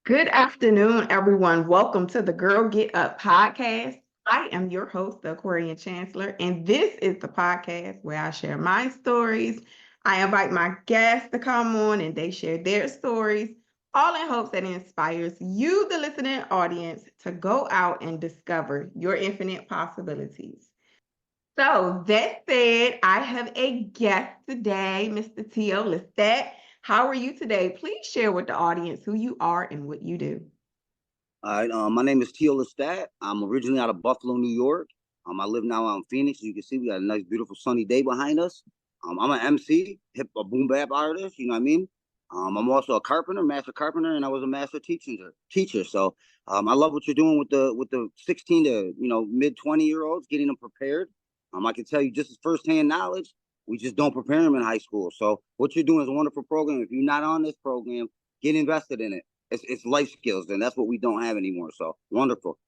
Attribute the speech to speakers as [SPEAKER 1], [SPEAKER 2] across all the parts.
[SPEAKER 1] Good afternoon, everyone. Welcome to the Girl Get Up podcast. I am your host, the Aquarian Chancellor, and this is the podcast where I share my stories. I invite my guests to come on and they share their stories, all in hopes that it inspires you, the listening audience, to go out and discover your infinite possibilities. So that said, I have a guest today, Mr. T.O. Lestat. How are you today? Please share with the audience who you are and what you do.
[SPEAKER 2] All right, my name is Lestat. I'm originally out of Buffalo, New York. I live now out in Phoenix. As you can see, we got a nice, beautiful, sunny day behind us. I'm an MC, a boom bap artist. You know what I mean? I'm also a carpenter, master carpenter, and I was a master teacher. So I love what you're doing with the 16 to mid 20-year olds, getting them prepared. I can tell you just as firsthand knowledge. We just don't prepare them in high school. So what you're doing is a wonderful program. If you're not on this program, get invested in it. It's life skills, and that's what we don't have anymore. So wonderful.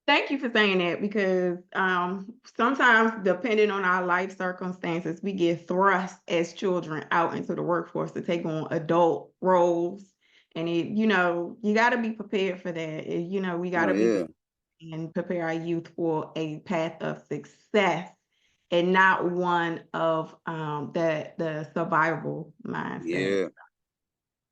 [SPEAKER 1] Thank you for saying that because sometimes, depending on our life circumstances, we get thrust as children out into the workforce to take on adult roles. And you got to be prepared for that. We got
[SPEAKER 2] Oh
[SPEAKER 1] to be
[SPEAKER 2] yeah,
[SPEAKER 1] prepared and prepare our youth for a path of success and not one of the survival mindset.
[SPEAKER 2] yeah.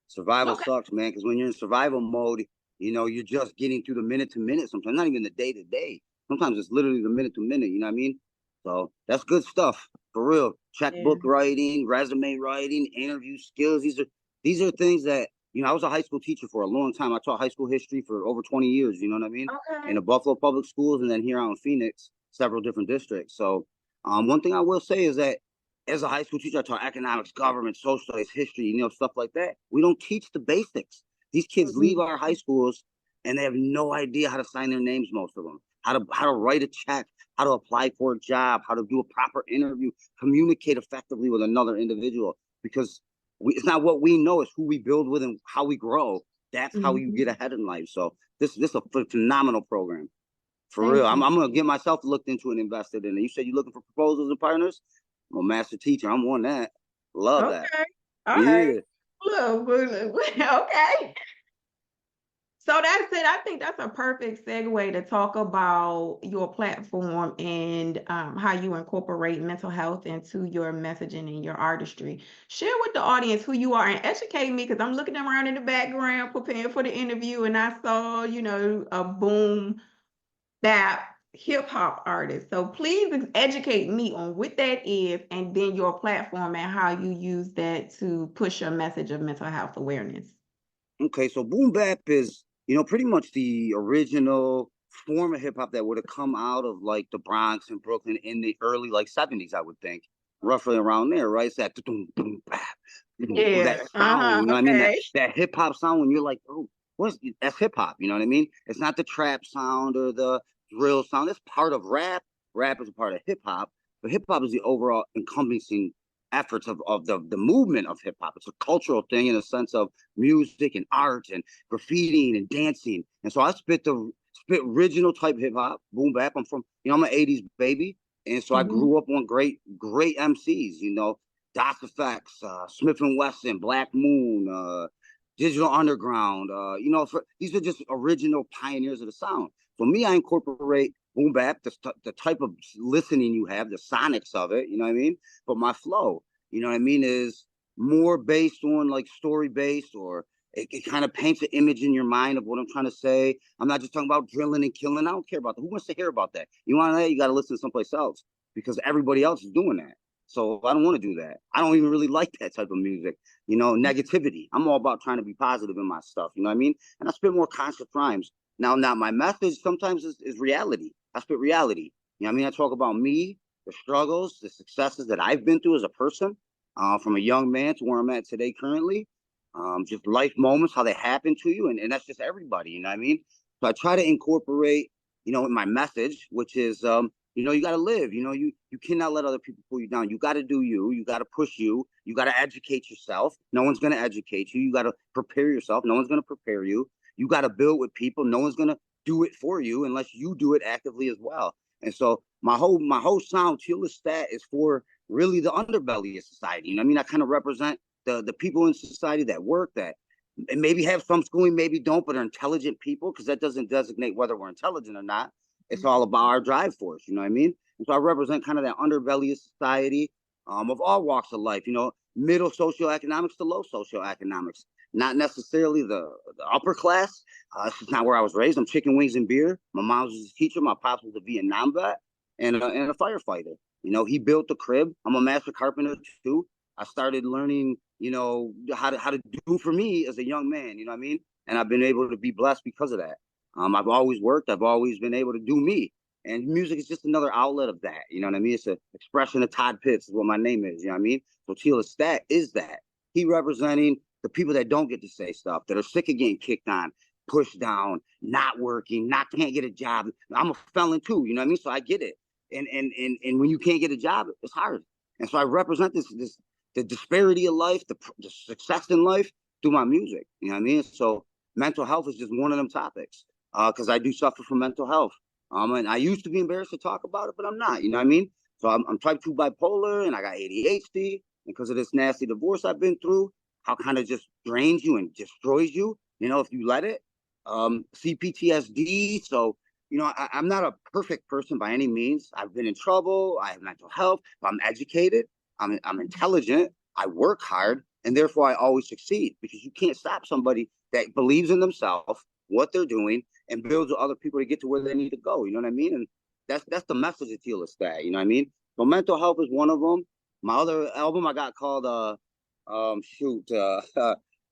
[SPEAKER 2] Survival
[SPEAKER 1] Okay.
[SPEAKER 2] sucks, man. Because when you're in survival mode, you're just getting through the minute to minute. Sometimes not even the day to day. Sometimes it's literally the minute to minute. You know what I mean? So that's good stuff for real.
[SPEAKER 1] Yeah.
[SPEAKER 2] Checkbook writing, resume writing, interview skills. These are things that I was a high school teacher for a long time. I taught high school history for over 20 years. You know what I mean? In
[SPEAKER 1] Okay.
[SPEAKER 2] the Buffalo public schools, and then here out in Phoenix, several different districts. So one thing I will say is that as a high school teacher, I taught economics, government, social studies, history, stuff like that. We don't teach the basics. These kids leave our high schools and they have no idea how to sign their names, most of them, how to write a check, how to apply for a job, how to do a proper interview, communicate effectively with another individual. Because it's not what we know, it's who we build with and how we grow. That's how you get
[SPEAKER 1] Mhm.
[SPEAKER 2] ahead in life. So this is a phenomenal program. For real.
[SPEAKER 1] Thank you.
[SPEAKER 2] I'm gonna get myself looked into and invested in it. You said you're looking for proposals and partners? I'm a master teacher. I'm on that. Love that.
[SPEAKER 1] Okay. All right.
[SPEAKER 2] Yeah.
[SPEAKER 1] Look. Okay. So that's it. I think that's a perfect segue to talk about your platform and how you incorporate mental health into your messaging and your artistry. Share with the audience who you are and educate me because I'm looking around in the background preparing for the interview and I saw, a boom bap hip hop artist. So please educate me on what that is and then your platform and how you use that to push your message of mental health awareness.
[SPEAKER 2] Okay, so boom bap is, pretty much the original form of hip hop that would have come out of like the Bronx and Brooklyn in the early like 70s, I would think. Roughly around there, right? It's that boom bap,
[SPEAKER 1] Yeah.
[SPEAKER 2] that sound,
[SPEAKER 1] Uh-huh.
[SPEAKER 2] you know what I mean? That
[SPEAKER 1] Okay.
[SPEAKER 2] that hip hop sound when you're like, oh, that's hip hop, you know what I mean? It's not the trap sound or the drill sound. It's part of rap. Rap is a part of hip hop, but hip hop is the overall encompassing efforts of the movement of hip hop. It's a cultural thing in the sense of music and art and graffiti and dancing. And so I spit original type hip hop, boom bap. I'm an 80s baby. And so I
[SPEAKER 1] Mhm.
[SPEAKER 2] grew up on great MCs, Doc Effects, Smith and Wesson, Black Moon, Digital Underground. These are just original pioneers of the sound. For me, I incorporate boom bap, the type of listening you have, the sonics of it, you know what I mean? But my flow, you know what I mean, is more based on like story based, or it kind of paints an image in your mind of what I'm trying to say. I'm not just talking about drilling and killing. I don't care about that. Who wants to hear about that? You want that? You got to listen to someplace else because everybody else is doing that. So I don't want to do that. I don't even really like that type of music. Negativity. I'm all about trying to be positive in my stuff. You know what I mean? And I spit more conscious rhymes. Now my message sometimes is reality. I spit reality. You know what I mean? I talk about me, the struggles, the successes that I've been through as a person, from a young man to where I'm at today currently. Just life moments, how they happen to you, and that's just everybody. You know what I mean? So I try to incorporate, my message, which is, you got to live. You cannot let other people pull you down. You got to do you. You got to push you. You got to educate yourself. No one's going to educate you. You got to prepare yourself. No one's going to prepare you. You got to build with people. No one's going to do it for you unless you do it actively as well. And so my whole sound, Teal Stat, is for really the underbelly of society. You know what I mean? I kind of represent the people in society that work, that maybe have some schooling, maybe don't, but are intelligent people, because that doesn't designate whether we're intelligent or not. It's all about our drive force, you know what I mean? And so I represent kind of that underbelly of society, of all walks of life, you know, middle socioeconomics to low socioeconomics, not necessarily the upper class. This is not where I was raised. I'm chicken wings and beer. My mom was a teacher. My pops was a Vietnam vet and a firefighter. You know, he built the crib. I'm a master carpenter too. I started learning, you know, how to do for me as a young man, you know what I mean? And I've been able to be blessed because of that. I've always worked. I've always been able to do me. And music is just another outlet of that. You know what I mean? It's an expression of Todd Pitts is what my name is. You know what I mean? So Lestat is that. He representing the people that don't get to say stuff, that are sick of getting kicked on, pushed down, not working, not can't get a job. I'm a felon too. You know what I mean? So I get it. And when you can't get a job, it's hard. And so I represent this the disparity of life, the success in life through my music. You know what I mean? So mental health is just one of them topics because I do suffer from mental health. And I used to be embarrassed to talk about it, but I'm not. You know what I mean? So I'm type 2 bipolar, and I got ADHD. And because of this nasty divorce I've been through, how kind of just drains you and destroys you, you know, if you let it. CPTSD. So, you know, I'm not a perfect person by any means. I've been in trouble. I have mental health. I'm educated. I'm intelligent. I work hard, and therefore I always succeed, because you can't stop somebody that believes in themselves, what they're doing, and builds with other people to get to where they need to go. You know what I mean? And that's the message of HELLth. You know what I mean? So mental health is one of them. My other album I got called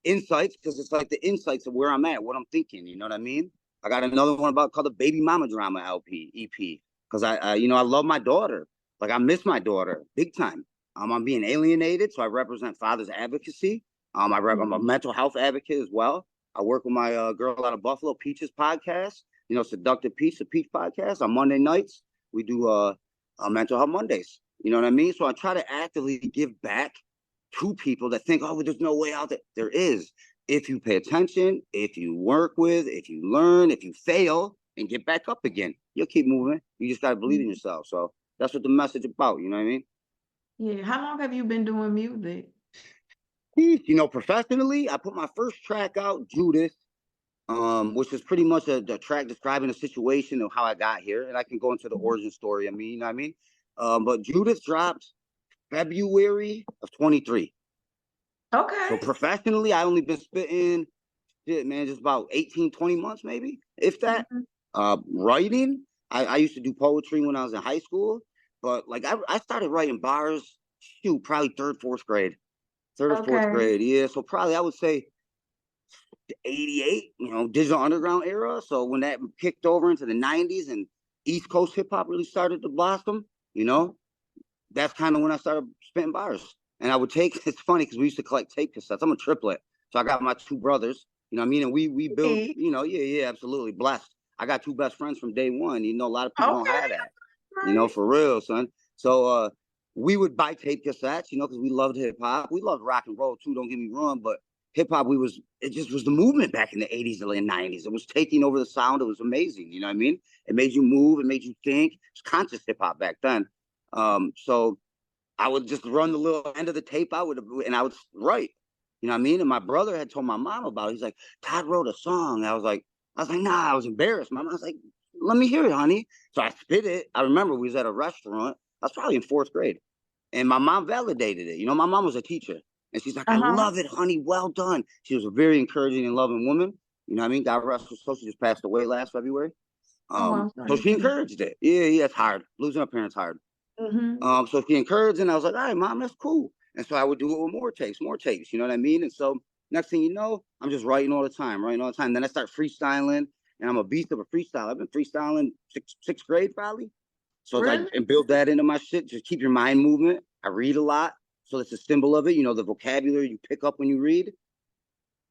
[SPEAKER 2] Insights, because it's like the insights of where I'm at, what I'm thinking. You know what I mean? I got another one about called the Baby Mama Drama EP, because I you know, I love my daughter. Like, I miss my daughter big time. I'm being alienated, so I represent father's advocacy. I'm a mental health advocate as well. I work with my girl out of Buffalo, Peach's podcast. You know, Seductive Peach, the Peach podcast. On Monday nights, we do mental health Mondays. You know what I mean? So I try to actively give back to people that think, oh, well, there's no way out there. There is. If you pay attention, if you work with, if you learn, if you fail and get back up again, you'll keep moving. You just got to believe in yourself. So that's what the message about. You know what I mean?
[SPEAKER 1] Yeah. How long have you been doing music?
[SPEAKER 2] You know, professionally, I put my first track out, Judas, which is pretty much a track describing a situation of how I got here. And I can go into the origin story. I mean, you know what I mean? But Judas dropped February of 23.
[SPEAKER 1] Okay.
[SPEAKER 2] So professionally, I only been spitting, shit, man, just about 18, 20 months, maybe, if that. Writing, I used to do poetry when I was in high school. But, like, I started writing bars, shoot, probably third, fourth grade. Third or fourth
[SPEAKER 1] Okay.
[SPEAKER 2] grade, yeah. So probably I would say 88, you know, digital underground era. So when that kicked over into the 90s and East Coast hip hop really started to blossom, you know, that's kind of when I started spitting bars. And I would take, it's funny because we used to collect tape cassettes. I'm a triplet. So I got my two brothers, you know what I mean? And we build, you know, yeah, absolutely blessed. I got two best friends from day one. You know, a lot of people don't
[SPEAKER 1] Okay.
[SPEAKER 2] have that, you know, for real, son. So we would buy tape cassettes, you know, because we loved hip hop. We loved rock and roll too, don't get me wrong, but hip hop, it just was the movement back in the 80s and 90s. It was taking over the sound. It was amazing, you know what I mean? It made you move, it made you think. It was conscious hip hop back then. So I would just run the little end of the tape out and I would write, you know what I mean? And my brother had told my mom about it. He's like, Todd wrote a song. I was like, nah, I was embarrassed. My mom was like, let me hear it, honey. So I spit it. I remember we was at a restaurant. I was probably in fourth grade. And my mom validated it. You know, my mom was a teacher. And she's like, I love it, honey. Well done. She was a very encouraging and loving woman. You know what I mean? God rest her soul. She just passed away last February. So she encouraged it. Yeah, it's hard. Losing a parent's hard. So she encouraged, and I was like, all right, mom, that's cool. And so I would do it with more takes, you know what I mean? And so next thing you know, I'm just writing all the time. Then I start freestyling, and I'm a beast of a freestyle. I've been freestyling sixth grade probably. So it's like, and build that into my shit. Just keep your mind movement. I read a lot. So it's a symbol of it. You know, the vocabulary you pick up when you read,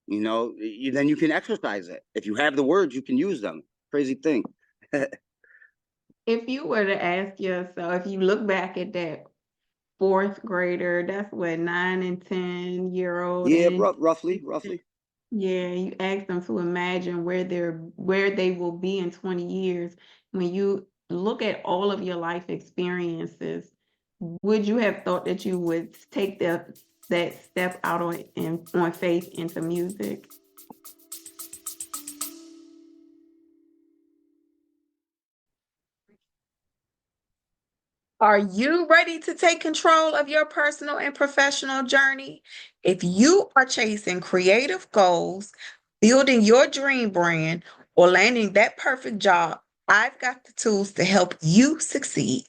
[SPEAKER 2] you know, then you can exercise it. If you have the words, you can use them. Crazy thing.
[SPEAKER 1] If you were to ask yourself, if you look back at that fourth grader, that's what, 9 and 10-year-old.
[SPEAKER 2] Yeah,
[SPEAKER 1] And
[SPEAKER 2] roughly.
[SPEAKER 1] yeah, you ask them to imagine where they will be in 20 years. When you look at all of your life experiences, would you have thought that you would take that step out on faith into music? Are you ready to take control of your personal and professional journey? If you are chasing creative goals, building your dream brand, or landing that perfect job, I've got the tools to help you succeed.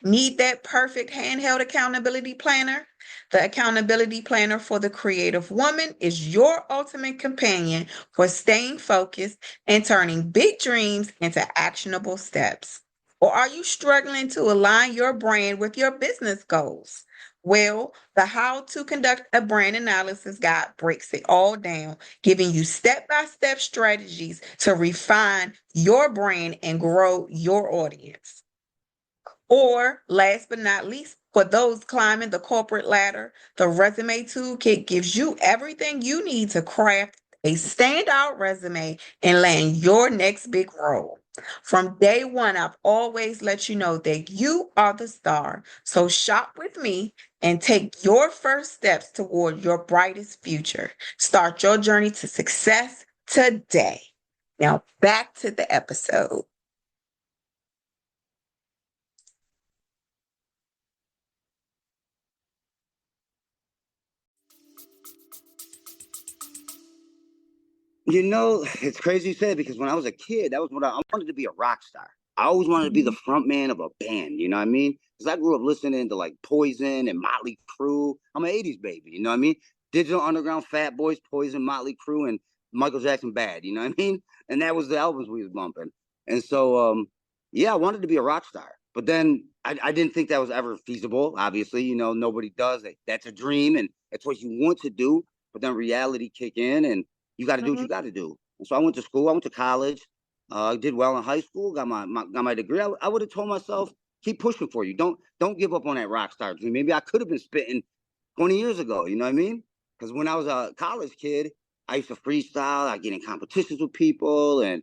[SPEAKER 1] Need that perfect handheld accountability planner? The accountability planner for the creative woman is your ultimate companion for staying focused and turning big dreams into actionable steps. Or are you struggling to align your brand with your business goals? Well, the How to Conduct a Brand Analysis Guide breaks it all down, giving you step by step strategies to refine your brand and grow your audience. Or, last but not least, for those climbing the corporate ladder, the Resume Toolkit gives you everything you need to craft a standout resume and land your next big role. From day one, I've always let you know that you are the star. So shop with me and take your first steps toward your brightest future. Start your journey to success today. Now, back to the episode.
[SPEAKER 2] You know, it's crazy you say it because when I was a kid, that was what I wanted to be a rock star. I always wanted to be the front man of a band, you know what I mean? Because I grew up listening to like Poison and Motley Crue. I'm an 80s baby, you know what I mean? Digital Underground, Fat Boys, Poison, Motley Crue, and Michael Jackson Bad, you know what I mean? And that was the albums we was bumping. And so, yeah, I wanted to be a rock star. But then I didn't think that was ever feasible, obviously. You know, nobody does it. That's a dream and that's what you want to do. But then reality kick in and you got to do what you got to do. And so I went to school. I went to college. I did well in high school. Got my degree. I would have told myself, keep pushing for you. Don't give up on that rock star dream. Maybe I could have been spitting 20 years ago. You know what I mean? Because when I was a college kid, I used to freestyle. I get in competitions with people, and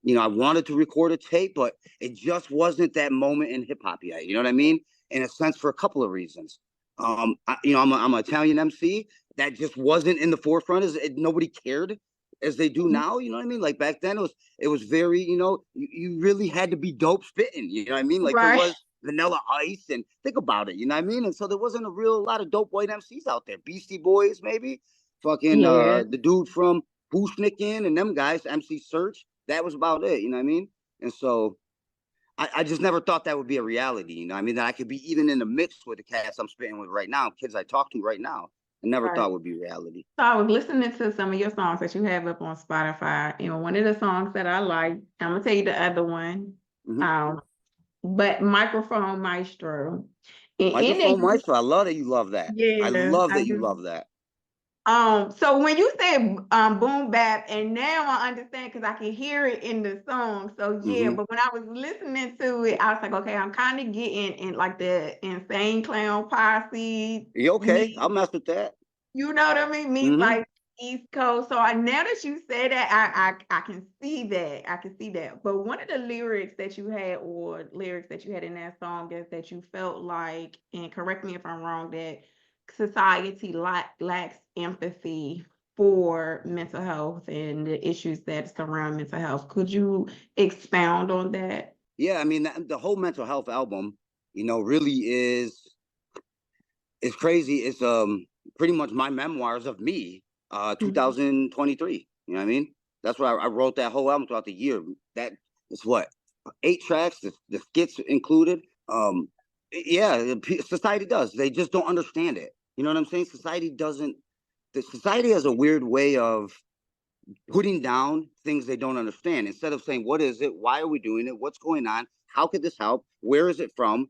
[SPEAKER 2] you know, I wanted to record a tape, but it just wasn't that moment in hip hop yet. You know what I mean? In a sense, for a couple of reasons. You know, I'm an Italian MC that just wasn't in the forefront as nobody cared as they do now. You know what I mean? Like back then, it was very, you know, you really had to be dope spitting. You know what I mean? Like there
[SPEAKER 1] Right.
[SPEAKER 2] was Vanilla Ice, and think about it. You know what I mean? And so there wasn't a real lot of dope white MCs out there. Beastie Boys, maybe. Fucking
[SPEAKER 1] Yeah.
[SPEAKER 2] the dude from Bushnikin and them guys, MC Search. That was about it. You know what I mean? And so I just never thought that would be a reality. You know, I mean, that I could be even in the mix with the cats I'm spitting with right now, kids I talk to right now. I never
[SPEAKER 1] Right.
[SPEAKER 2] thought would be reality.
[SPEAKER 1] So I was listening to some of your songs that you have up on Spotify, and one of the songs that I like, I'm gonna tell you the other one,
[SPEAKER 2] Mm-hmm.
[SPEAKER 1] um, but Microphone Maestro. And in
[SPEAKER 2] Microphone
[SPEAKER 1] it,
[SPEAKER 2] Maestro. I love that you love that. I
[SPEAKER 1] yeah,
[SPEAKER 2] love
[SPEAKER 1] I
[SPEAKER 2] that you
[SPEAKER 1] do.
[SPEAKER 2] love that.
[SPEAKER 1] So when you said Boom Bap, and now I understand because I can hear it in the song. So yeah,
[SPEAKER 2] Mm-hmm.
[SPEAKER 1] but when I was listening to it, I was like, okay, I'm kind of getting in like the Insane Clown Posse
[SPEAKER 2] You okay? I'll
[SPEAKER 1] meets,
[SPEAKER 2] mess with that.
[SPEAKER 1] you know what I mean? Meets
[SPEAKER 2] Mm-hmm.
[SPEAKER 1] like East Coast. So I now that you say that, I can see that. I can see that. But one of the lyrics that you had, or lyrics that you had in that song, is that you felt like, and correct me if I'm wrong, that society lacks empathy for mental health and the issues that surround mental health. Could you expound on that?
[SPEAKER 2] Yeah, I mean the whole mental health album, you know, really is crazy. It's pretty much my memoirs of me,
[SPEAKER 1] Mhm.
[SPEAKER 2] 2023. You know what I mean? That's why I wrote that whole album throughout the year. That is what 8 tracks, the skits included. Yeah, society does. They just don't understand it. You know what I'm saying? Society doesn't. The society has a weird way of putting down things they don't understand instead of saying, what is it? Why are we doing it? What's going on? How could this help? Where is it from?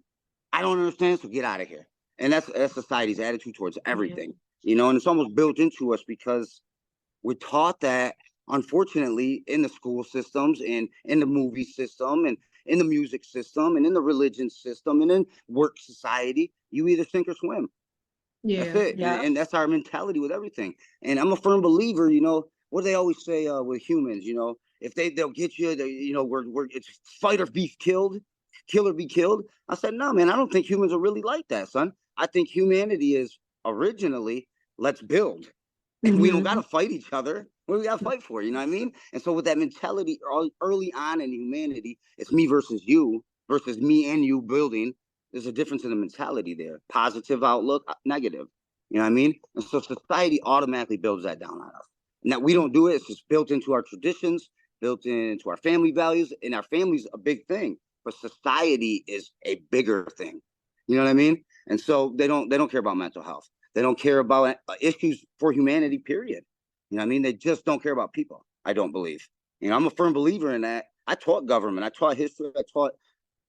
[SPEAKER 2] I don't understand, so get out of here. And that's society's attitude towards
[SPEAKER 1] Yeah.
[SPEAKER 2] everything, you know, and it's almost built into us because we're taught that, unfortunately, in the school systems and in the movie system and in the music system and in the religion system and in work society, you either sink or swim. That's
[SPEAKER 1] Yeah.
[SPEAKER 2] it.
[SPEAKER 1] Yeah.
[SPEAKER 2] And that's our mentality with everything. And I'm a firm believer, you know, what do they always say with humans, you know, if they'll get you, you know, we're it's fight or be killed, kill or be killed. I said, no, man, I don't think humans are really like that, son. I think humanity is originally, let's build. And we don't got to
[SPEAKER 1] Hmm.
[SPEAKER 2] fight each other. What do we got to fight for? You know what I mean? And so with that mentality early on in humanity, it's me versus you versus me and you building. There's a difference in the mentality there. Positive outlook, negative. You know what I mean? And so society automatically builds that down on us. And that we don't do it. It's just built into our traditions, built into our family values, and our family's a big thing. But society is a bigger thing. You know what I mean? And so they don't care about mental health. They don't care about issues for humanity, period. You know what I mean? They just don't care about people, I don't believe. You know, I'm a firm believer in that. I taught government, I taught history, I taught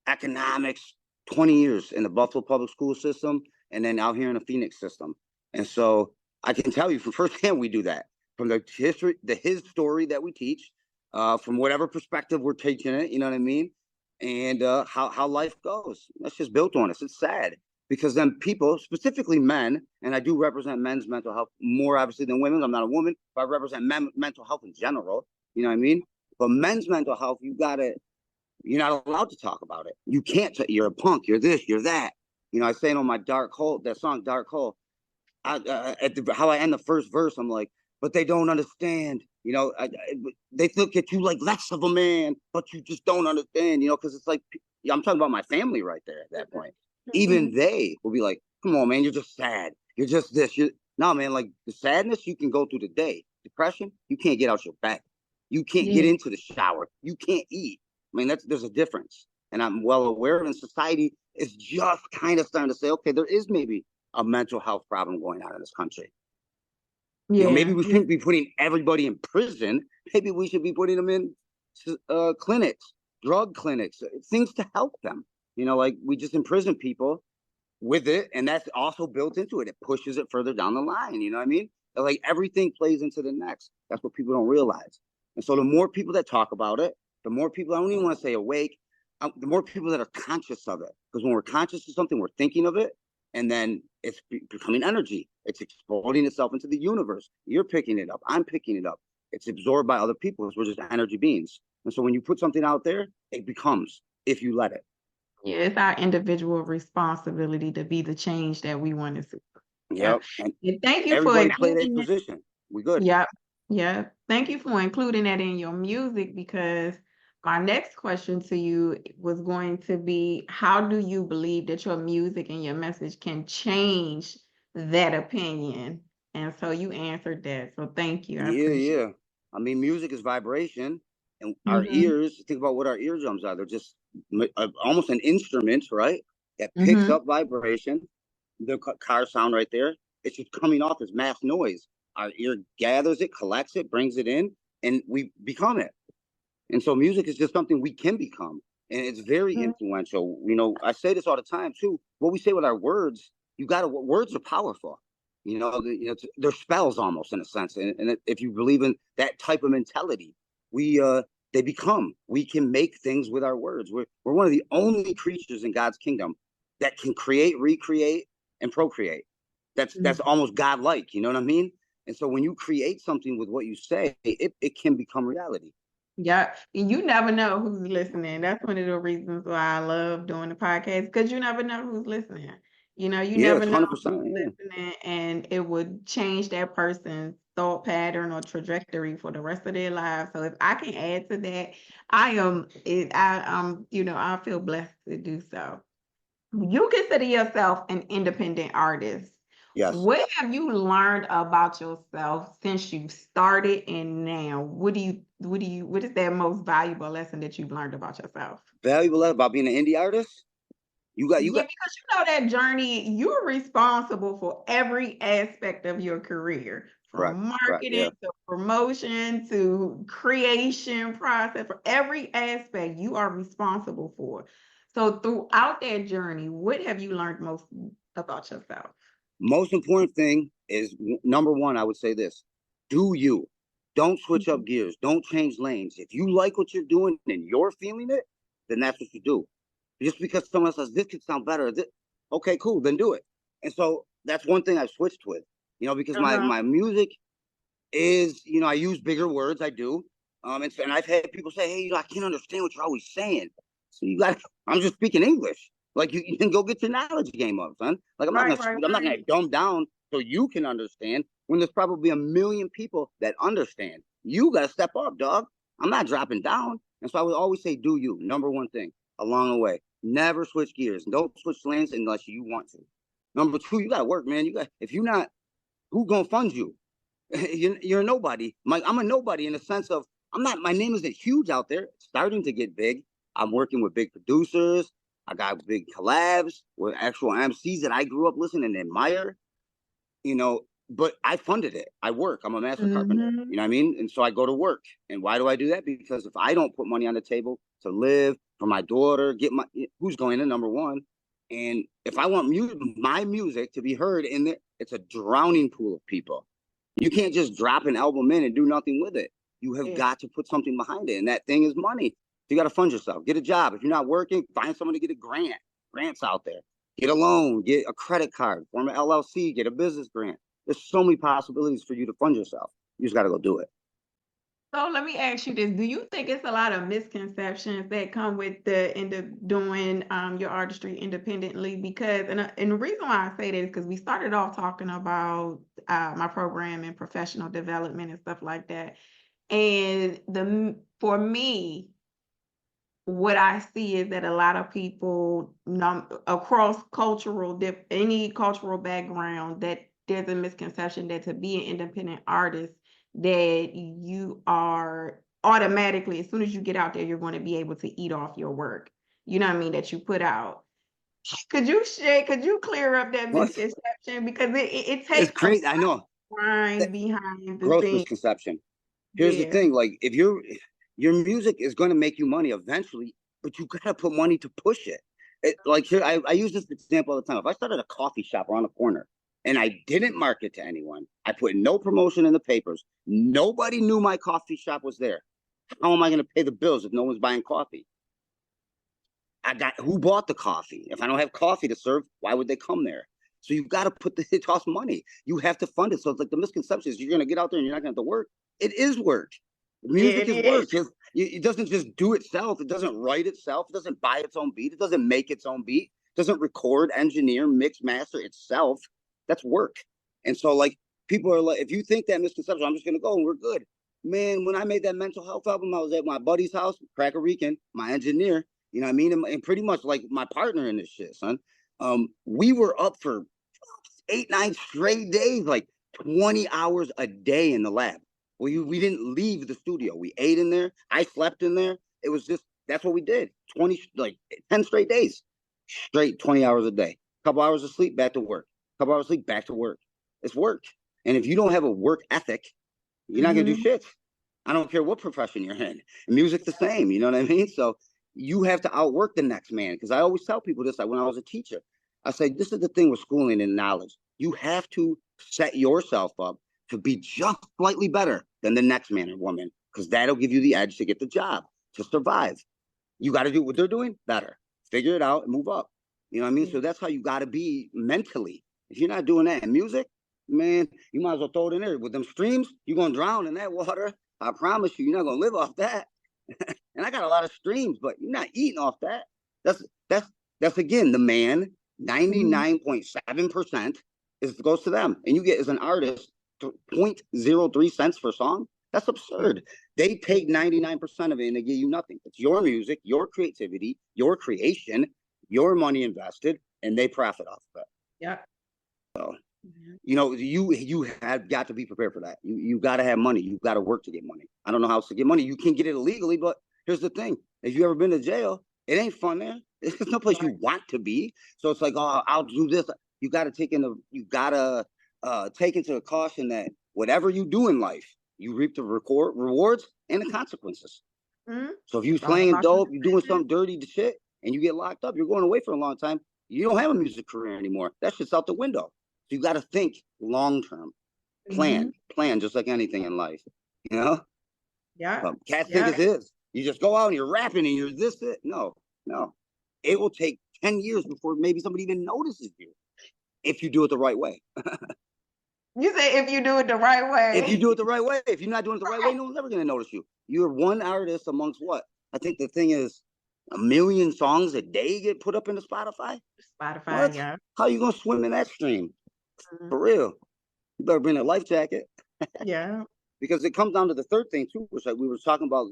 [SPEAKER 2] economics, 20 years in the Buffalo public school system, and then out here in the Phoenix system. And so I can tell you from firsthand, we do that from the history, his story that we teach, from whatever perspective we're teaching it, you know what I mean? And how life goes. That's just built on us. It's sad because then people, specifically men, and I do represent men's mental health more obviously than women. I'm not a woman, but I represent mental health in general. You know what I mean? But men's mental health, you're not allowed to talk about it. You can't. You're a punk. You're this. You're that. You know, I say it on my Dark Hole, that song Dark Hole. How I end the first verse, I'm like, but they don't understand. You know, they look at you like less of a man, but you just don't understand. You know, because it's like, I'm talking about my family right there at that point. Even they will be like, come on, man, you're just sad. You're just this. No, man, like the sadness, you can go through the day. Depression, you can't get out your bed. You can't get into the shower. You can't eat. I mean, there's a difference. And I'm well aware of it. And society is just kind of starting to say, okay, there is maybe a mental health problem going on in this country.
[SPEAKER 1] Yeah.
[SPEAKER 2] You know, maybe we shouldn't be putting everybody in prison. Maybe we should be putting them in clinics, drug clinics, things to help them. You know, like we just imprison people with it. And that's also built into it. It pushes it further down the line. You know what I mean? Like everything plays into the next. That's what people don't realize. And so the more people that talk about it, the more people, I don't even want to say awake, the more people that are conscious of it. Because when we're conscious of something, we're thinking of it, and then it's becoming energy. It's exploding itself into the universe. You're picking it up. I'm picking it up. It's absorbed by other people. We're just energy beings. And so when you put something out there, it becomes, if you let it.
[SPEAKER 1] Yeah, it's our individual responsibility to be the change that we want to see.
[SPEAKER 2] Yep.
[SPEAKER 1] And thank you for
[SPEAKER 2] everybody play their
[SPEAKER 1] including it.
[SPEAKER 2] position. We good.
[SPEAKER 1] Yep. Yeah. Thank you for including that in your music, because my next question to you was going to be, how do you believe that your music and your message can change that opinion? And so you answered that. So thank you. I appreciate
[SPEAKER 2] Yeah. I mean, music is vibration, and
[SPEAKER 1] it.
[SPEAKER 2] our ears, think about what our eardrums are. They're just almost an instrument, right? That picks
[SPEAKER 1] Mm-hmm.
[SPEAKER 2] up vibration. The car sound right there. It's just coming off as mass noise. Our ear gathers it, collects it, brings it in, and we become it. And so music is just something we can become. And it's very influential. You know, I say this all the time too. What we say with our words, words are powerful. They're spells almost in a sense. And if you believe in that type of mentality, we can make things with our words. We're one of the only creatures in God's kingdom that can create, recreate, and procreate. That's almost godlike. You know what I mean? And so when you create something with what you say, it can become reality.
[SPEAKER 1] Yeah, and you never know who's listening. That's one of the reasons why I love doing the podcast, because you never know who's listening. You
[SPEAKER 2] Yeah,
[SPEAKER 1] never
[SPEAKER 2] it's
[SPEAKER 1] know
[SPEAKER 2] 100%.
[SPEAKER 1] who's
[SPEAKER 2] Yeah.
[SPEAKER 1] listening, and it would change that person's thought pattern or trajectory for the rest of their lives. So if I can add to that, I feel blessed to do so. You consider yourself an independent artist.
[SPEAKER 2] Yes.
[SPEAKER 1] What have you learned about yourself since you started and now? What is that most valuable lesson that you've learned about yourself?
[SPEAKER 2] Valuable lesson about being an indie artist. You got
[SPEAKER 1] Yeah, because that journey, you're responsible for every aspect of your career,
[SPEAKER 2] correct.
[SPEAKER 1] from
[SPEAKER 2] Correct.
[SPEAKER 1] marketing
[SPEAKER 2] Yeah.
[SPEAKER 1] to promotion to creation process. For every aspect, you are responsible for. So throughout that journey, what have you learned most about yourself?
[SPEAKER 2] Most important thing is number one, I would say this: do you. Don't switch up gears. Don't change lanes. If you like what you're doing and you're feeling it, then that's what you do. Just because someone says this could sound better, okay, cool, then do it. And so that's one thing I've switched with, because my music is, I use bigger words. I do. And I've had people say, hey, I can't understand what you're always saying. So I'm just speaking English. Like you can go get your knowledge game up, son. Like I'm not gonna dumb down so you can understand when there's probably a million people that understand. You gotta step up, dog. I'm not dropping down. And so I would always say, do you, number one thing along the way. Never switch gears. Don't switch lanes unless you want to. Number two, you gotta work, man. If you're not, who gonna fund you? You're a nobody. I'm a nobody in the sense of I'm not. My name isn't huge out there. It's starting to get big. I'm working with big producers. I got big collabs with actual MCs that I grew up listening and admire. You know, but I funded it. I work. I'm a master carpenter. You know what I mean? And so I go to work. And why do I do that? Because if I don't put money on the table to live for my daughter, who's going to number one? And if I want my music to be heard in there, it's a drowning pool of people. You can't just drop an album in and do nothing with it. You have got to put something behind it. And that thing is money. You got to fund yourself. Get a job. If you're not working, find someone to get a grant. Grants out there. Get a loan, get a credit card, form an LLC, get a business grant. There's so many possibilities for you to fund yourself. You just got to go do it.
[SPEAKER 1] So let me ask you this. Do you think it's a lot of misconceptions that come with the end of doing your artistry independently? Because, and the reason why I say that is because we started off talking about my program and professional development and stuff like that. And for me, what I see is that a lot of people across any cultural background, that there's a misconception that to be an independent artist, that you are automatically, as soon as you get out there, you're going to be able to eat off your work. You know what I mean? That you put out. Could you clear up that misconception? Because it takes
[SPEAKER 2] it's crazy. I know.
[SPEAKER 1] Grind behind the
[SPEAKER 2] gross
[SPEAKER 1] scenes.
[SPEAKER 2] Misconception. Here's the thing: like, if your music is going to make you money eventually, but you got to put money to push it. Like here, I use this example all the time. If I started a coffee shop around the corner and I didn't market to anyone, I put no promotion in the papers, nobody knew my coffee shop was there. How am I going to pay the bills if no one's buying coffee? Who bought the coffee? If I don't have coffee to serve, why would they come there? So you've got to it costs money. You have to fund it. So it's like the misconception is you're going to get out there and you're not going to have to work. It is work. Music is work. It doesn't just do itself. It doesn't write itself. It doesn't buy its own beat. It doesn't make its own beat. It doesn't record, engineer, mix, master itself. That's work. And so, like, people are like, if you think that misconception, I'm just going to go and we're good. Man, when I made that mental health album, I was at my buddy's house, Cracker Rican, my engineer, you know what I mean? And pretty much like my partner in this shit, son. We were up for 8-9 straight days, like 20 hours a day in the lab. We didn't leave the studio. We ate in there. I slept in there. It was just, that's what we did. 10 straight days, straight 20 hours a day. Couple hours of sleep, back to work. Couple hours of sleep, back to work. It's work. And if you don't have a work ethic, you're not going to do shit. I don't care what profession you're in. Music's the same. You know what I mean? So you have to outwork the next man. Because I always tell people this, like when I was a teacher, I say, this is the thing with schooling and knowledge. You have to set yourself up to be just slightly better than the next man or woman, because that'll give you the edge to get the job, to survive. You got to do what they're doing better. Figure it out and move up. You know what I mean? So that's how you got to be mentally. If you're not doing that in music, man, you might as well throw it in there. With them streams, you're going to drown in that water. I promise you, you're not going to live off that. And I got a lot of streams, but you're not eating off that. That's again, the man, 99.7% goes to them. And you get, as an artist, 0.03 cents per song. That's absurd. They take 99% of it and they give you nothing. It's your music, your creativity, your creation, your money invested, and they profit off of it.
[SPEAKER 1] Yeah.
[SPEAKER 2] So, you know, you have got to be prepared for that. You got to have money. You got to work to get money. I don't know how else to get money. You can get it illegally, but here's the thing: if you ever been to jail, it ain't fun there. It's no place you want to be. So it's like, oh, I'll do this. You got to take into caution that whatever you do in life, you reap the rewards and the consequences. So if you slanging dope, you're doing some dirty shit, and you get locked up, you're going away for a long time. You don't have a music career anymore. That shit's out the window. So you got to think long term, plan just like anything in life, you know?
[SPEAKER 1] Yeah.
[SPEAKER 2] Cats think it is. You just go out and you're rapping and you're this. No. It will take 10 years before maybe somebody even notices you if you do it the right way.
[SPEAKER 1] You say if you do it the right way.
[SPEAKER 2] If you do it the right way. If you're not doing it the right way, no one's ever going to notice you. You're one artist amongst what? I think the thing is 1 million songs a day get put up into Spotify.
[SPEAKER 1] What? Yeah.
[SPEAKER 2] How are you going to swim in that stream? For real. You better bring a life jacket.
[SPEAKER 1] Yeah.
[SPEAKER 2] Because it comes down to the third thing too, which we were talking about,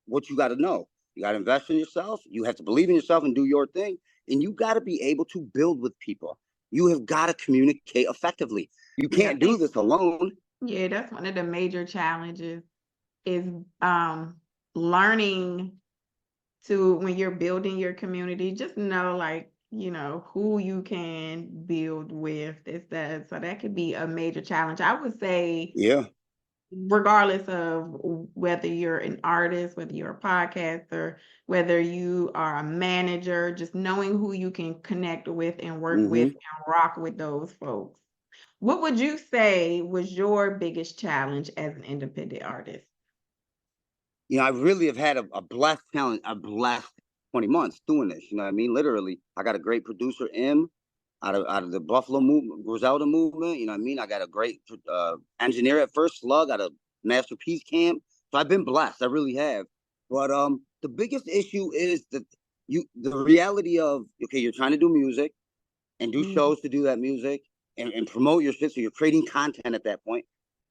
[SPEAKER 2] what you got to know. You got to invest in yourself. You have to believe in yourself and do your thing. And you got to be able to build with people. You have got to communicate effectively. You
[SPEAKER 1] Yeah, I
[SPEAKER 2] can't do
[SPEAKER 1] think,
[SPEAKER 2] this alone.
[SPEAKER 1] yeah, that's one of the major challenges is learning to, when you're building your community, just know, like, you know, who you can build with. So that could be a major challenge. I would say,
[SPEAKER 2] Yeah.
[SPEAKER 1] regardless of whether you're an artist, whether you're a podcaster, whether you are a manager, just knowing who you can connect with and work with
[SPEAKER 2] Mm-hmm.
[SPEAKER 1] and rock with those folks. What would you say was your biggest challenge as an independent artist?
[SPEAKER 2] You know, I really have had a blessed talent, a blessed 20 months doing this. You know what I mean? Literally, I got a great producer, M, out of the Buffalo movement, Griselda movement. You know what I mean? I got a great engineer at First Slug out of Masterpiece Camp. So I've been blessed. I really have. But the biggest issue is that the reality of, okay, you're trying to do music and do
[SPEAKER 1] Mhm.
[SPEAKER 2] shows to do that music and promote your shit. So you're creating content at that point.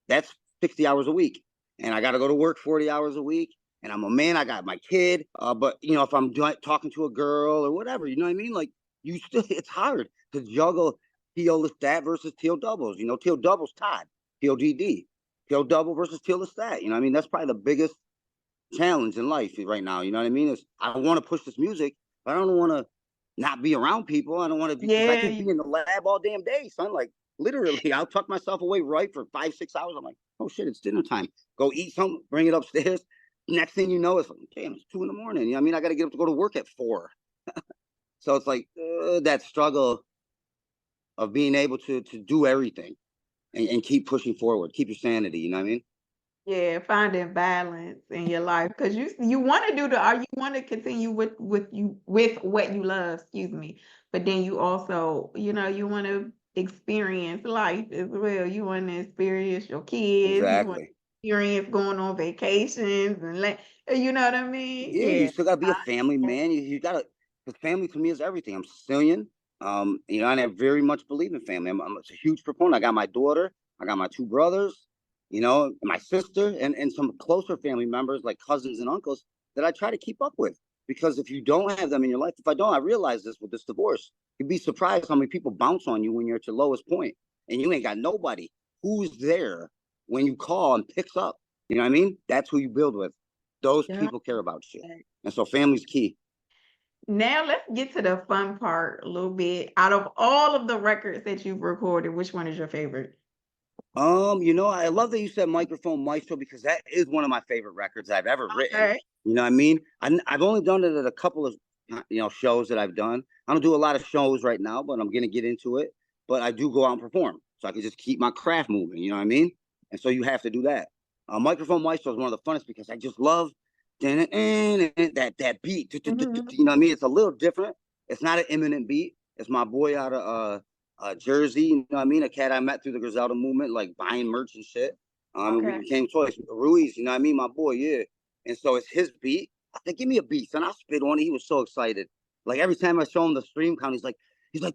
[SPEAKER 2] That's 60 hours a week. And I got to go to work 40 hours a week. And I'm a man. I got my kid. But, you know, if I'm talking to a girl or whatever, you know what I mean? Like, you still, it's hard to juggle Teal Lestat versus Teal doubles. You know, Teal doubles Todd, Teal GD, Teal double versus Teal Lestat. You know what I mean? That's probably the biggest challenge in life right now. You know what I mean? Is I want to push this music, but I don't want to not be around people. I don't want to be, because I
[SPEAKER 1] Yeah,
[SPEAKER 2] could be in the lab all damn day, son. Like literally, I'll tuck myself away right for 5, 6 hours. I'm like, oh shit, it's dinner time. Go eat something, bring it upstairs. Next thing you know, it's like, damn, it's 2 in the morning. You know what I mean? I got to get up to go to work at 4. So it's like that struggle of being able to do everything and keep pushing forward, keep your sanity. You know what I mean?
[SPEAKER 1] yeah, finding balance in your life, because you want to do the, or you want to continue with what you love, excuse me. But then you also, you know, you want to experience life as well. You want to experience your kids. You want
[SPEAKER 2] Exactly.
[SPEAKER 1] to experience going on vacations and you know what I mean?
[SPEAKER 2] Yeah, you
[SPEAKER 1] Yeah.
[SPEAKER 2] still gotta be a family man. You gotta, because family to me is everything. I'm Sicilian, you know, and I very much believe in family. I'm a huge proponent. I got my daughter, I got my 2 brothers, you know, my sister, and some closer family members like cousins and uncles that I try to keep up with. Because if you don't have them in your life, if I don't, I realize this with this divorce. You'd be surprised how many people bounce on you when you're at your lowest point, and you ain't got nobody who's there when you call and picks up. You know what I mean? That's who you build with. Those
[SPEAKER 1] Yeah.
[SPEAKER 2] people care about you. And so family's key.
[SPEAKER 1] Now let's get to the fun part a little bit. Out of all of the records that you've recorded, which one is your favorite?
[SPEAKER 2] You know, I love that you said Microphone Maestro because that is one of my favorite records I've ever written.
[SPEAKER 1] Okay.
[SPEAKER 2] You know what I mean? I've only done it at a couple of shows that I've done. I don't do a lot of shows right now, but I'm gonna get into it. But I do go out and perform, so I can just keep my craft moving. You know what I mean? And so you have to do that. Microphone Maestro is one of the funnest because I just love that beat.
[SPEAKER 1] Mhm.
[SPEAKER 2] You know what I mean? It's a little different. It's not an imminent beat. It's my boy out of Jersey, you know what I mean? A cat I met through the Griselda movement, like buying merch and shit. And we
[SPEAKER 1] Okay.
[SPEAKER 2] became choice. Ruiz, you know what I mean? My boy, yeah. And so it's his beat. I said, give me a beat, son. I'll spit on it. He was so excited. Like every time I show him the stream count, he's like,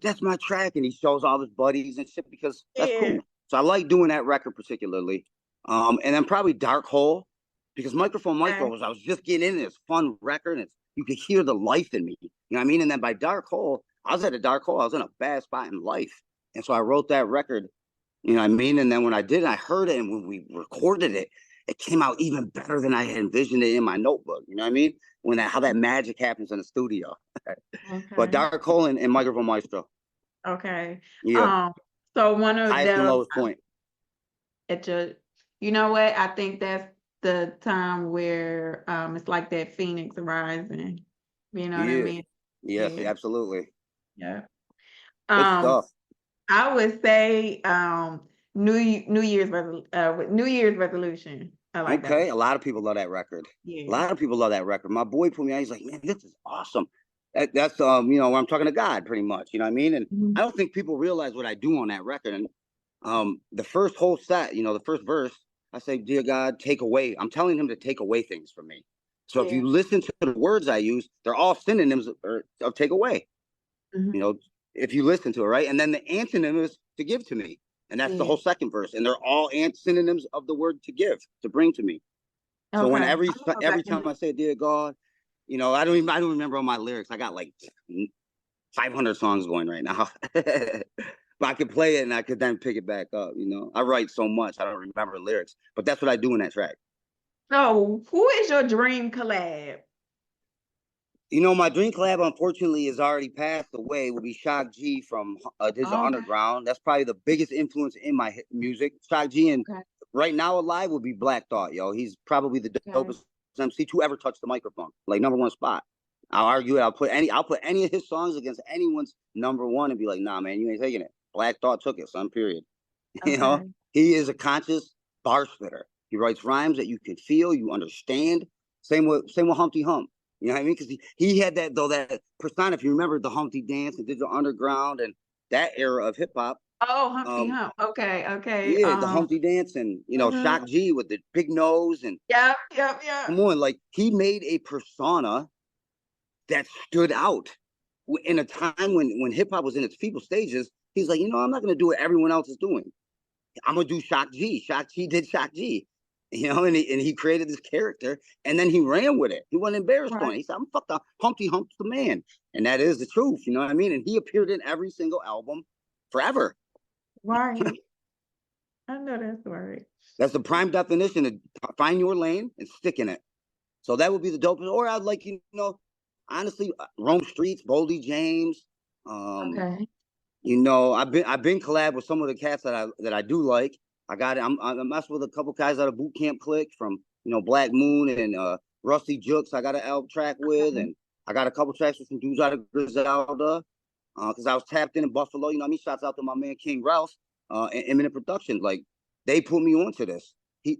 [SPEAKER 2] that's my track. And he shows all his buddies and shit because that's
[SPEAKER 1] Yeah.
[SPEAKER 2] cool. So I like doing that record particularly. And then probably Dark Hole, because Microphone Maestro
[SPEAKER 1] Okay.
[SPEAKER 2] I was just getting in this fun record and you could hear the life in me. You know what I mean? And then by Dark Hole, I was at a dark hole. I was in a bad spot in life. And so I wrote that record, you know what I mean? And then when I did, I heard it. And when we recorded it, it came out even better than I had envisioned it in my notebook. You know what I mean? How that magic happens in the studio. But
[SPEAKER 1] Okay.
[SPEAKER 2] Dark Hole and Microphone Maestro.
[SPEAKER 1] Okay.
[SPEAKER 2] Yeah.
[SPEAKER 1] Um, so one of
[SPEAKER 2] Highest and
[SPEAKER 1] them
[SPEAKER 2] lowest point.
[SPEAKER 1] at your, you know what? I think that's the time where it's like that Phoenix rising. You know what I
[SPEAKER 2] Yeah.
[SPEAKER 1] mean?
[SPEAKER 2] Yes,
[SPEAKER 1] Yeah.
[SPEAKER 2] absolutely.
[SPEAKER 1] Yeah.
[SPEAKER 2] Good
[SPEAKER 1] Um,
[SPEAKER 2] stuff.
[SPEAKER 1] I would say New Year's resolution. I like that one.
[SPEAKER 2] Okay. A lot of people love that record. A
[SPEAKER 1] Yeah.
[SPEAKER 2] lot of people love that record. My boy put me on. He's like, man, this is awesome. That's where I'm talking to God pretty much. You know what I mean? And I
[SPEAKER 1] Mhm.
[SPEAKER 2] don't think people realize what I do on that record. And the first whole set, the first verse, I say, dear God, take away. I'm telling him to take away things from me. So if
[SPEAKER 1] Yeah.
[SPEAKER 2] you listen to the words I use, they're all synonyms of take away.
[SPEAKER 1] Mhm.
[SPEAKER 2] You know, if you listen to it, right? And then the antonym is to give to me. And that's the
[SPEAKER 1] Yeah.
[SPEAKER 2] whole second verse. And they're all synonyms of the word to give, to bring to me. So when
[SPEAKER 1] Okay. I'm gonna go back
[SPEAKER 2] every
[SPEAKER 1] and
[SPEAKER 2] time I say, dear God, You know, I don't remember all my lyrics. I got like 500 songs going right now. But I could play it and I could then pick it back up. You know, I write so much I don't remember lyrics, but that's what I do in that track.
[SPEAKER 1] So, who is your dream collab?
[SPEAKER 2] You know, my dream collab, unfortunately, is already passed away. Will be Shock G from Digital
[SPEAKER 1] Okay,
[SPEAKER 2] Underground. That's probably the biggest influence in my music. Shock G, and
[SPEAKER 1] okay,
[SPEAKER 2] right now alive would be Black Thought, yo. He's probably the
[SPEAKER 1] okay,
[SPEAKER 2] dopest MC to ever touch the microphone, like number one spot. I'll argue it. I'll put any of his songs against anyone's number one and be like, nah, man, you ain't taking it. Black Thought took it, son. Period. You know,
[SPEAKER 1] okay.
[SPEAKER 2] he is a conscious bar spitter. He writes rhymes that you can feel, you understand. Same with Humpty Hump. You know what I mean? Because he had that though that persona. If you remember the Humpty Dance and Digital Underground and that era of hip hop,
[SPEAKER 1] Oh, Humpty
[SPEAKER 2] um,
[SPEAKER 1] Hump. Okay, okay.
[SPEAKER 2] yeah, the Humpty Dance and
[SPEAKER 1] Mhm.
[SPEAKER 2] Shock G with the big nose and
[SPEAKER 1] Yep, yep, yep.
[SPEAKER 2] come on, like he made a persona that stood out in a time when hip hop was in its feeble stages. He's like, I'm not gonna do what everyone else is doing. I'm gonna do Shock G. Shock G did Shock G, and he created this character, and then he ran with it. He wasn't embarrassed on
[SPEAKER 1] Right,
[SPEAKER 2] it. He said, "I'm fucked up. Humpty Hump's the man," and that is the truth. You know what I mean? And he appeared in every single album forever.
[SPEAKER 1] right. I know that's right.
[SPEAKER 2] That's the prime definition of find your lane and stick in it. So that would be the dopest. Or I'd like honestly, Rome Streets, Boldy James. Um,
[SPEAKER 1] Okay,
[SPEAKER 2] I've been collab with some of the cats that I do like. I'm messing with a couple guys out of Boot Camp Click from Black Moon and Rusty Jukes. I got an album track with,
[SPEAKER 1] okay,
[SPEAKER 2] and I got a couple tracks with some dudes out of Griselda. Because I was tapped in Buffalo. You know what I mean? Shouts out to my man King Ralph and Imminent Productions. Like they put me onto this.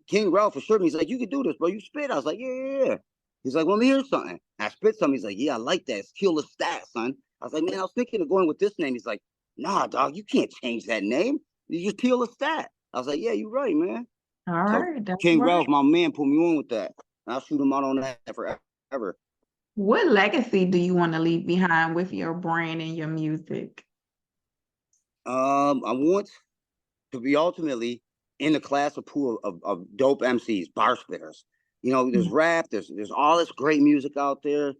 [SPEAKER 2] King Ralph assured me, he's like, you can do this, bro. You spit. I was like, yeah, yeah, yeah. He's like, well, let me hear something. I spit something. He's like, yeah, I like that. It's HELLth, son. I was like, man, I was thinking of going with this name. He's like, nah, dog, you can't change that name. You just HELLth. I was like, yeah, you're right, man.
[SPEAKER 1] all
[SPEAKER 2] So
[SPEAKER 1] right, that's
[SPEAKER 2] King
[SPEAKER 1] right.
[SPEAKER 2] Ralph, my man, put me on with that. And I'll shoot him out on that forever.
[SPEAKER 1] What legacy do you want to leave behind with your brand and your music?
[SPEAKER 2] I want to be ultimately in the class of pool of dope MCs, bar spitters. There's
[SPEAKER 1] Mm.
[SPEAKER 2] rap, there's all this great music out there,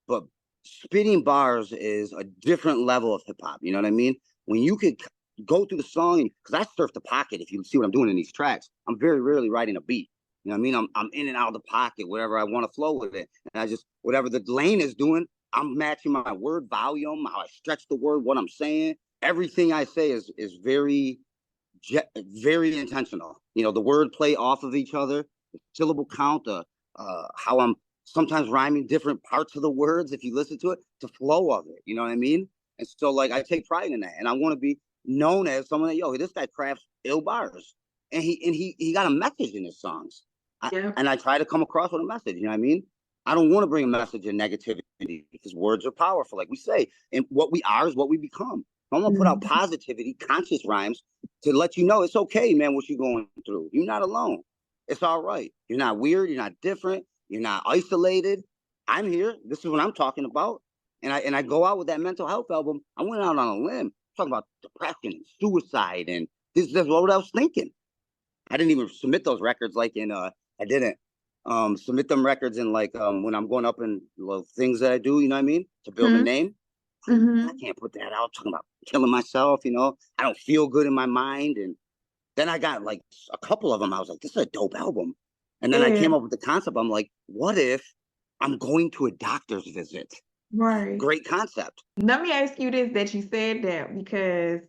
[SPEAKER 2] but spitting bars is a different level of hip hop. You know what I mean? When you could go through the song, because I surf the pocket. If you see what I'm doing in these tracks, I'm very rarely writing a beat. You know what I mean? I'm in and out of the pocket, whatever I want to flow with it, and I just whatever the lane is doing, I'm matching my word volume, how I stretch the word, what I'm saying. Everything I say is very intentional. The word play off of each other, the syllable count, how I'm sometimes rhyming different parts of the words if you listen to it, the flow of it. You know what I mean? And so like I take pride in that, and I want to be known as someone that this guy crafts ill bars, and he got a message in his songs.
[SPEAKER 1] Yeah.
[SPEAKER 2] And I try to come across with a message. You know what I mean? I don't want to bring a message of negativity because words are powerful, like we say, and what we are is what we become. I'm gonna put out
[SPEAKER 1] Mhm.
[SPEAKER 2] positivity, conscious rhymes to let you know it's okay, man, what you're going through. You're not alone. It's all right. You're not weird. You're not different. You're not isolated. I'm here. This is what I'm talking about. And I go out with that mental health album. I went out on a limb talking about depression and suicide, and this is what I was thinking. I didn't even submit those records like in I didn't submit them records in like when I'm going up in things that I do, you know what I mean? To build a
[SPEAKER 1] Mhm.
[SPEAKER 2] name. I
[SPEAKER 1] Mhm.
[SPEAKER 2] can't put that out talking about killing myself, I don't feel good in my mind. And then I got like a couple of them. I was like, this is a dope album. And then I
[SPEAKER 1] Yeah,
[SPEAKER 2] came up with the concept. I'm like, what if I'm going to a doctor's visit?
[SPEAKER 1] right.
[SPEAKER 2] Great concept.
[SPEAKER 1] Let me ask you this that you said that because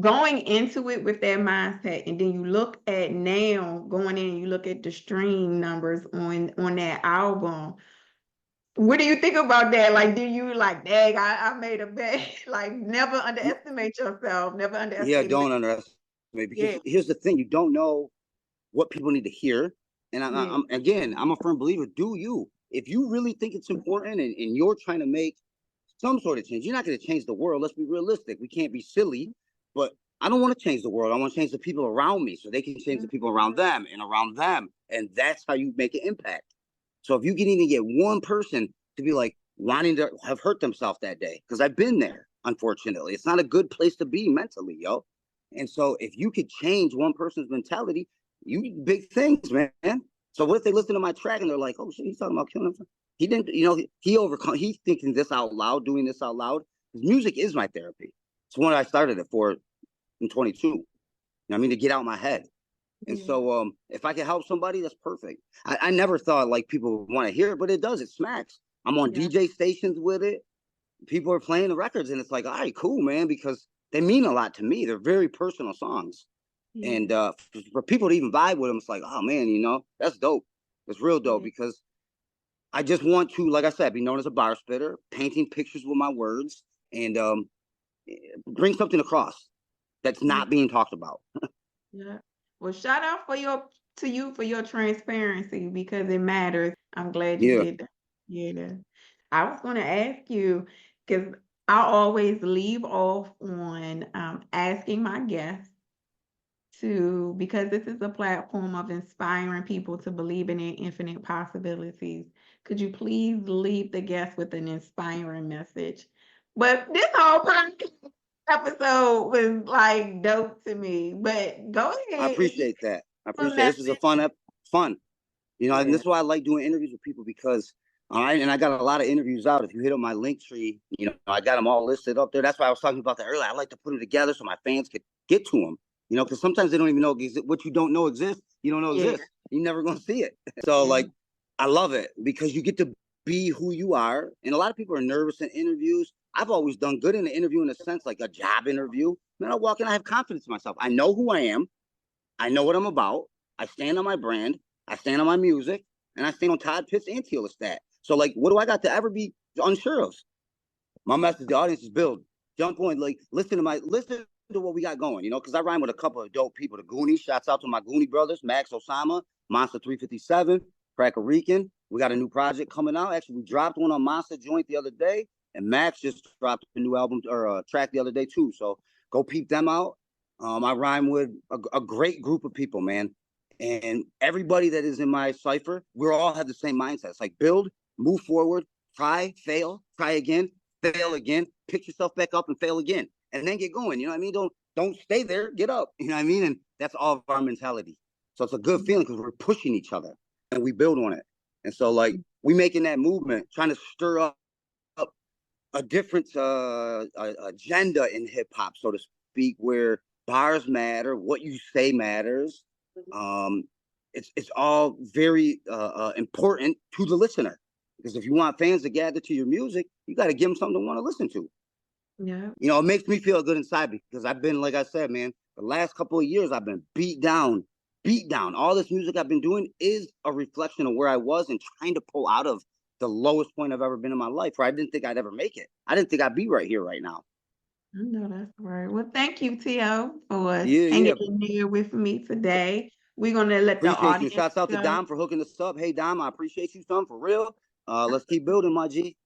[SPEAKER 1] going into it with that mindset and then you look at now going in, you look at the stream numbers on that album. What do you think about that? Like, do you like, dang, I made a bet. Like, never underestimate yourself. Never
[SPEAKER 2] Yeah,
[SPEAKER 1] underestimate.
[SPEAKER 2] don't underestimate because
[SPEAKER 1] Yeah,
[SPEAKER 2] here's the thing: you don't know what people need to hear. And
[SPEAKER 1] yeah.
[SPEAKER 2] I'm a firm believer. Do you? If you really think it's important and you're trying to make some sort of change, you're not going to change the world. Let's be realistic. We can't be silly. But I don't want to change the world. I want to change the people around me so they can change the people around them and around them. And that's how you make an impact. So if you can even get one person to be like wanting to have hurt themselves that day, because I've been there, unfortunately, it's not a good place to be mentally, yo. And so if you could change one person's mentality, you big things, man. So what if they listen to my track and they're like, oh shit, he's talking about killing himself? He didn't, he's thinking this out loud, doing this out loud. Music is my therapy. It's when I started it for in 22. You know what I mean? To get out my head. And
[SPEAKER 1] Yeah.
[SPEAKER 2] so if I can help somebody, that's perfect. I never thought like people would want to hear it, but it does. It smacks. I'm on DJ stations with it. People are playing the records, and it's like, all right, cool, man, because they mean a lot to me. They're very personal songs.
[SPEAKER 1] Yeah.
[SPEAKER 2] And for people to even vibe with them, it's like, oh man, that's dope. It's real dope because I just want to, like I said, be known as a bar spitter, painting pictures with my words, and bring something across that's not being talked about.
[SPEAKER 1] Yeah. Well, shout out to you for your transparency because it matters. I'm glad you did that. Yeah. I was going to ask you because I always leave off on asking my guests because this is a platform of inspiring people to believe in their infinite possibilities. Could you please leave the guest with an inspiring message? But this whole podcast episode was like dope to me. But go
[SPEAKER 2] I
[SPEAKER 1] ahead if you
[SPEAKER 2] appreciate that. I
[SPEAKER 1] one
[SPEAKER 2] appreciate it.
[SPEAKER 1] last
[SPEAKER 2] This is a fun. And
[SPEAKER 1] yeah.
[SPEAKER 2] this is why I like doing interviews with people because, all right, and I got a lot of interviews out. If you hit up my link tree, I got them all listed up there. That's why I was talking about that earlier. I like to put them together so my fans could get to them, because sometimes they don't even know what you don't know exists. You don't know exists. You're never going to see it. So, like, I love it because you get to be who you are. And a lot of people are nervous in interviews. I've always done good in the interview in a sense, like a job interview. Then I walk in, I have confidence in myself. I know who I am. I know what I'm about. I stand on my brand. I stand on my music, and I stand on Todd Pitts and Lestat. So, like, what do I got to ever be unsure of? My message to the audience is build. Jump on, like, listen to what we got going, because I rhyme with a couple of dope people. The Goonies, shouts out to my Goonie brothers, Max Osama, Monster 357, Cracker Rican. We got a new project coming out. Actually, we dropped one on Monster Joint the other day, and Max just dropped a new album or track the other day, too. So go peep them out. I rhyme with a great group of people, man. And everybody that is in my cipher, we all have the same mindset. It's like build, move forward, try, fail, try again, fail again, pick yourself back up and fail again, and then get going. You know what I mean? Don't stay there, get up. You know what I mean? And that's all of our mentality. So it's a good feeling because we're pushing each other and we build on it. And so like we making that movement, trying to stir up a different agenda in hip hop, so to speak, where bars matter, what you say matters. It's all very important to the listener because if you want fans to gather to your music, you got to give them something to want to listen to.
[SPEAKER 1] Yeah.
[SPEAKER 2] It makes me feel good inside because I've been, like I said, man, the last couple of years I've been beat down. All this music I've been doing is a reflection of where I was and trying to pull out of the lowest point I've ever been in my life where I didn't think I'd ever make it. I didn't think I'd be right here right now.
[SPEAKER 1] I know that's right. Well, thank you, T.O., for hanging
[SPEAKER 2] Yeah.
[SPEAKER 1] in there with me today. We're going to let the
[SPEAKER 2] Appreciate you.
[SPEAKER 1] audience
[SPEAKER 2] Shouts out to
[SPEAKER 1] go.
[SPEAKER 2] Dom for hooking us up. Hey, Dom, I appreciate you, son, for real. Let's keep building, my G.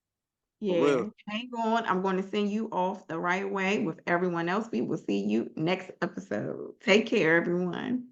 [SPEAKER 2] For real.
[SPEAKER 1] Hang on. I'm going to send you off the right way with everyone else. We will see you next episode. Take care, everyone.